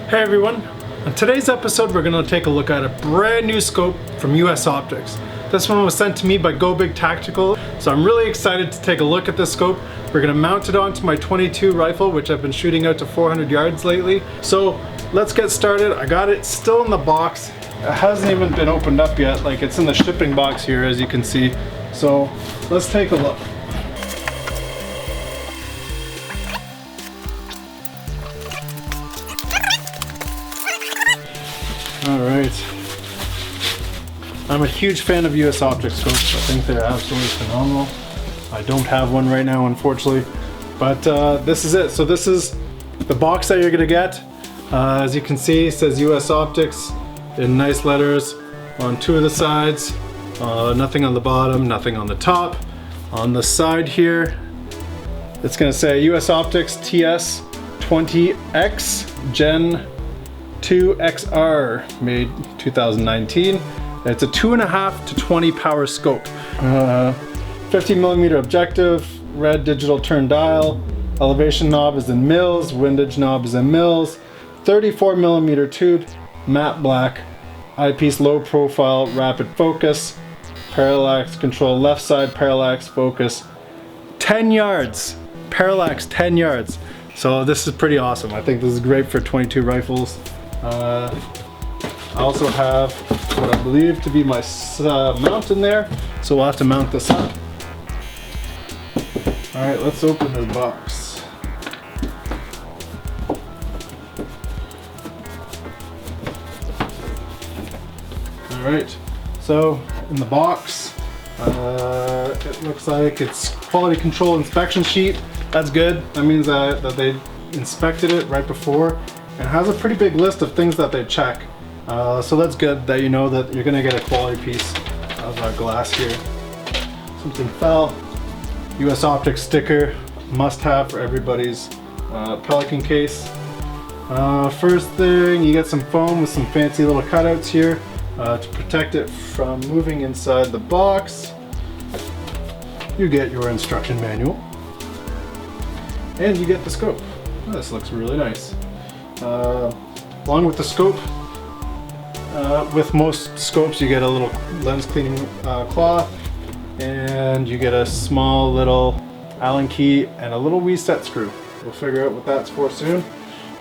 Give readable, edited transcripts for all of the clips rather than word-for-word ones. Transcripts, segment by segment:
Hey everyone, on today's episode we're going to take a look at a brand new scope from US Optics. This one was sent to me by Go Big Tactical, so I'm really excited to take a look at this scope. We're going to mount it onto my 22 rifle, which I've been shooting out to 400 yards lately. So let's get started. I got it still in the box. It hasn't even been opened up yet, like it's in the shipping box here as you can see. So let's take a look. Alright. I'm a huge fan of US Optics scopes. I think they're absolutely phenomenal. I don't have one right now, unfortunately. But this is it. So this is the box that you're going to get. As you can see, it says US Optics in nice letters on two of the sides. Nothing on the bottom, nothing on the top. On the side here, it's going to say US Optics TS-20X Gen 2XR, made 2019. It's a 2.5 to 20 power scope. 50mm objective, red digital turn dial, elevation knob is in mils, windage knob is in mils, 34mm tube, matte black, eyepiece low profile, rapid focus, parallax control left side, parallax focus, 10 yards, parallax 10 yards. So this is pretty awesome. I think this is great for 22 rifles. I also have what I believe to be my mount in there, so we'll have to mount this up. Alright, let's open this box. Alright, so in the box, it looks like it's quality control inspection sheet. That's good. That means that they inspected it right before. It has a pretty big list of things that they check. So that's good that you know that you're gonna get a quality piece of glass here. Something fell. US Optics sticker, must have for everybody's Pelican case. First thing, you get some foam with some fancy little cutouts here to protect it from moving inside the box. You get your instruction manual. And you get the scope. This looks really nice. Along with the scope, with most scopes you get a little lens cleaning cloth, and you get a small little Allen key and a little wee set screw. We'll figure out what that's for soon.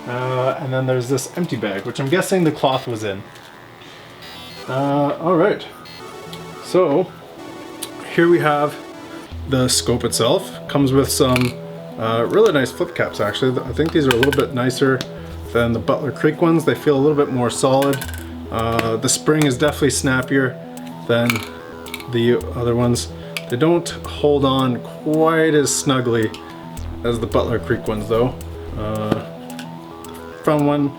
And then there's this empty bag, which I'm guessing the cloth was in. Alright, so here we have the scope itself. Comes with some really nice flip caps actually. I think these are a little bit nicer than the Butler Creek ones. They feel a little bit more solid. The spring is definitely snappier than the other ones. They don't hold on quite as snugly as the Butler Creek ones though. Front one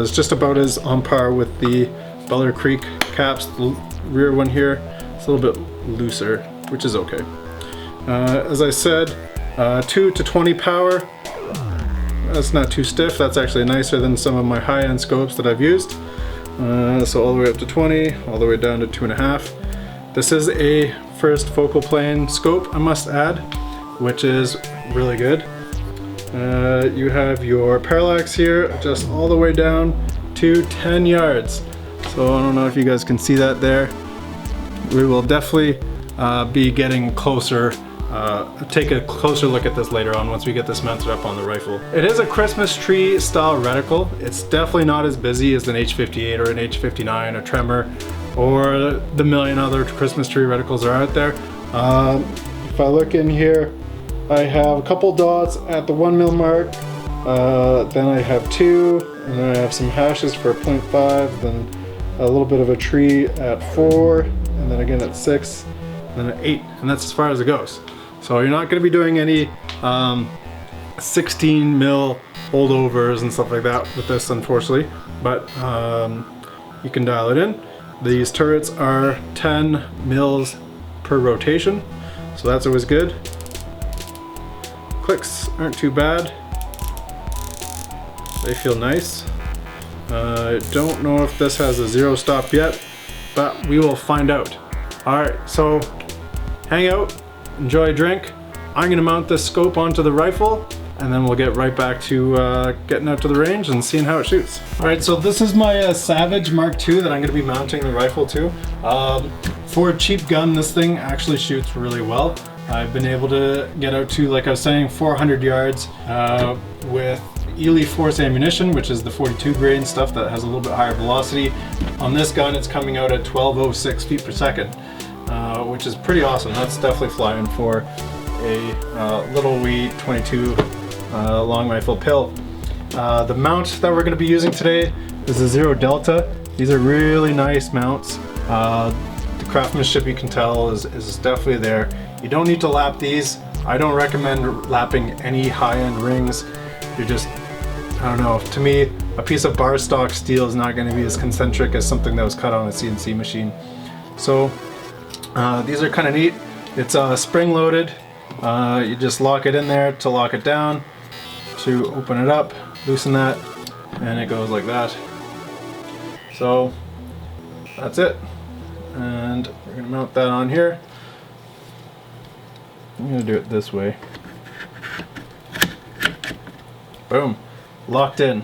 is just about as on par with the Butler Creek caps. The rear one here is a little bit looser, which is okay. As I said, 2 to 20 power. That's not too stiff. That's actually nicer than some of my high-end scopes that I've used. So all the way up to 20, all the way down to 2.5. This is a first focal plane scope, I must add, which is really good. You have your parallax here, just all the way down to 10 yards. So I don't know if you guys can see that there. We will definitely be getting closer. Take a closer look at this later on once we get this mounted up on the rifle. It is a Christmas tree style reticle. It's definitely not as busy as an H58 or an H59 or Tremor or the million other Christmas tree reticles are out there. If I look in here, I have a couple dots at the 1 mil mark, then I have 2, and then I have some hashes for 0.5, then a little bit of a tree at 4, and then again at 6, and then at 8, and that's as far as it goes. So you're not going to be doing any 16 mil holdovers and stuff like that with this, unfortunately, but you can dial it in. These turrets are 10 mils per rotation, so that's always good. Clicks aren't too bad. They feel nice. I don't know if this has a 0 stop yet, but we will find out. Alright, so hang out, enjoy a drink. I'm gonna mount this scope onto the rifle and then we'll get right back to getting out to the range and seeing how it shoots. All right, so this is my Savage Mark II that I'm gonna be mounting the rifle to. For a cheap gun, this thing actually shoots really well. I've been able to get out to, like I was saying, 400 yards with Ely Force ammunition, which is the 42 grain stuff that has a little bit higher velocity. On this gun, it's coming out at 1206 feet per second, which is pretty awesome. That's definitely flying for a little wee 22 long rifle pill. The mount that we're going to be using today is a Zero Delta. These are really nice mounts. The craftsmanship, you can tell, is definitely there. You don't need to lap these. I don't recommend lapping any high-end rings. You're just, I don't know, to me, a piece of bar stock steel is not going to be as concentric as something that was cut on a CNC machine. So these are kind of neat. It's spring loaded. You just lock it in there to lock it down, to open it up, loosen that, and it goes like that. So that's it. And we're going to mount that on here. I'm going to do it this way. Boom. Locked in.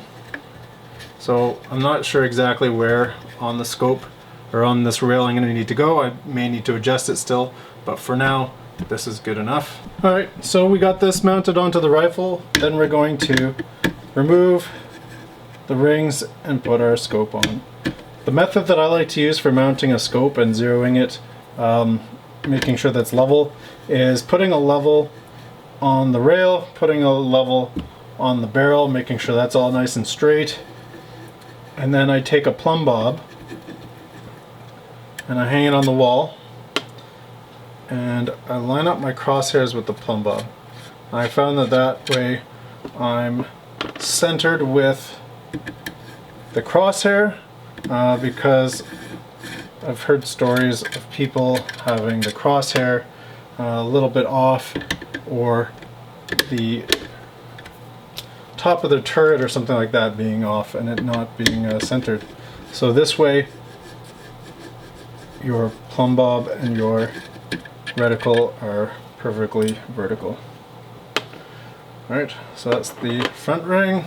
So I'm not sure exactly where on the scope or on this rail I'm going to need to go. I may need to adjust it still, but for now this is good enough. Alright, so we got this mounted onto the rifle. Then we're going to remove the rings and put our scope on. The method that I like to use for mounting a scope and zeroing it, making sure that's level, is putting a level on the rail, putting a level on the barrel, making sure that's all nice and straight. And then I take a plumb bob and I hang it on the wall, and I line up my crosshairs with the plumb bob. I found that way I'm centered with the crosshair, because I've heard stories of people having the crosshair a little bit off, or the top of the turret or something like that being off and it not being centered. So this way your plumb bob and your reticle are perfectly vertical. Alright, so that's the front ring.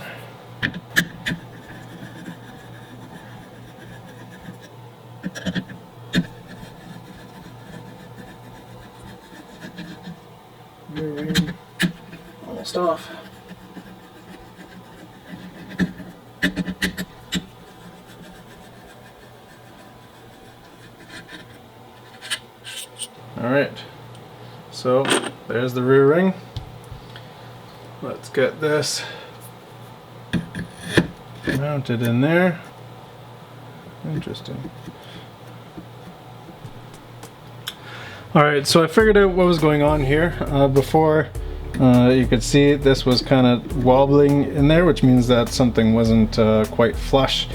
Rear ring almost off. Alright, so there's the rear ring. Let's get this mounted in there. Interesting. Alright, so I figured out what was going on here. Before, you could see this was kind of wobbling in there, which means that something wasn't quite flush.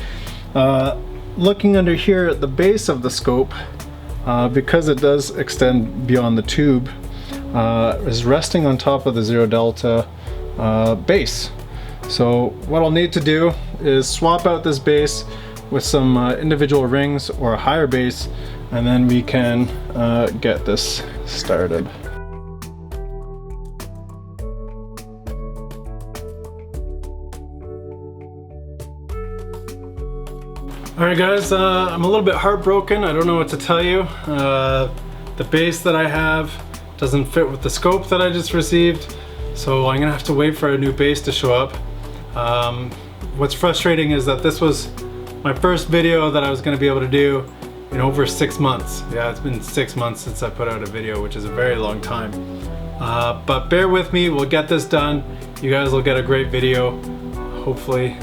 Looking under here at the base of the scope, because it does extend beyond the tube, is resting on top of the Zero Delta base. So what I'll need to do is swap out this base with some individual rings or a higher base, and then we can get this started. Alright guys, I'm a little bit heartbroken. I don't know what to tell you. The base that I have doesn't fit with the scope that I just received, so I'm gonna have to wait for a new base to show up. What's frustrating is that this was my first video that I was gonna be able to do in over 6 months. Yeah, it's been 6 months since I put out a video, which is a very long time. But bear with me, we'll get this done. You guys will get a great video, hopefully.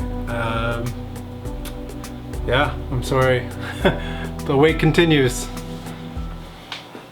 Yeah, I'm sorry. The wait continues.